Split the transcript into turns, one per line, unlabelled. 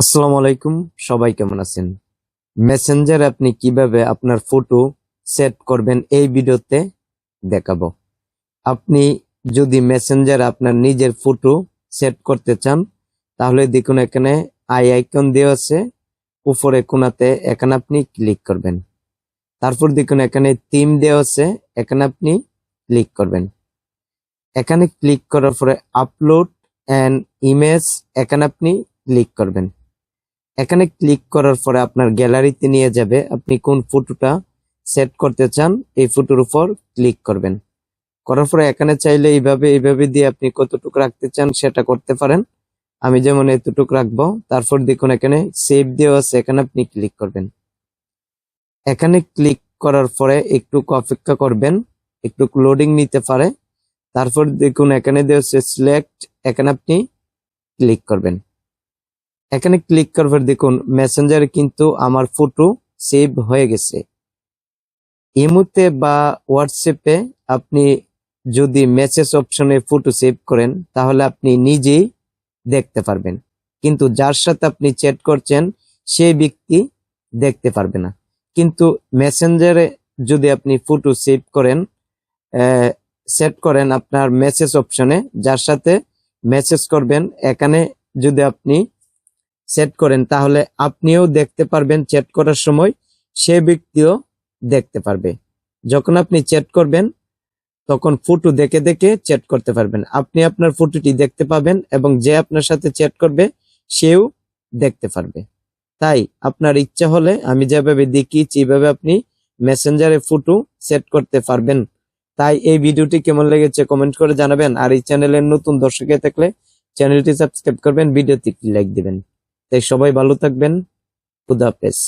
আসসালামু আলাইকুম। সবাই কেমন আছেন? মেসেঞ্জারে আপনি কিভাবে আপনার ফটো সেট করবেন এই ভিডিওতে দেখাবো। আপনি যদি মেসেঞ্জারে আপনার নিজের ফটো সেট করতে চান তাহলে দেখুন এখানে আই আইকন দেওয়া আছে উপরে কোণাতে, এখানে আপনি ক্লিক করবেন। তারপর দেখুন এখানে থিম দেওয়া আছে, এখানে আপনি ক্লিক করবেন। এখানে ক্লিক করার পরে আপলোড অ্যান্ড ইমেজ, এখানে আপনি ক্লিক করবেন। এখানে ক্লিক করার পরে আপনার গ্যালারিতে নিয়ে যাবে। আপনি কোন ফটোটা সেট করতে চান এই ফটোর উপর ক্লিক করবেন। করার পরে এখানে চাইলে এইভাবে দিয়ে আপনি কতটুকু রাখতে চান সেটা করতে পারেন। আমি যেমন এতটুকু রাখবো। তারপর দেখুন এখানে সেভ দেওয়া আছে, এখানে আপনি ক্লিক করবেন। এখানে ক্লিক করার পরে একটু অপেক্ষা করবেন, একটু লোডিং নিতে পারে। তারপর দেখুন এখানে দেওয়া আছে সিলেক্ট, এখানে আপনি ক্লিক করবেন। এখানে ক্লিক করবার দেখুন মেসেঞ্জারে কিন্তু আমার ফটো সেভ হয়ে গেছে। ইমোতে বা হোয়াটসঅ্যাপে আপনি যদি মেসেজ অপশনে ফটো সেভ করেন তাহলে আপনি নিজেই দেখতে পারবেন, কিন্তু যার সাথে আপনি চ্যাট করছেন সেই ব্যক্তি দেখতে পারবে না। কিন্তু মেসেঞ্জারে যদি আপনি ফটো সেভ করেন, সেট করেন আপনার মেসেজ অপশনে, যার সাথে মেসেজ করবেন এখানে যদি আপনি সেট করেন তাহলে আপনিও দেখতে পারবেন চ্যাট করার সময়, সে ব্যক্তিও দেখতে পারবে। যখন আপনি চ্যাট করবেন তখন ফটো দেখে দেখে চ্যাট করতে পারবেন। আপনি আপনার ফটোটি দেখতে পাবেন এবং যে আপনার সাথে চ্যাট করবে সেও দেখতে পারবে। তাই আপনার ইচ্ছা হলে আমি যেভাবে দেখিয়েছি এইভাবে আপনি মেসেঞ্জারে ফটো সেট করতে পারবেন। তাই এই ভিডিওটি কেমন লেগেছে কমেন্ট করে জানাবেন। আর এই চ্যানেলের নতুন দর্শক হয়ে থাকলে চ্যানেলটি সাবস্ক্রাইব করবেন, ভিডিওতে লাইক দিবেন। তাই সবাই ভালো থাকবেন। খুদা হাফেজ।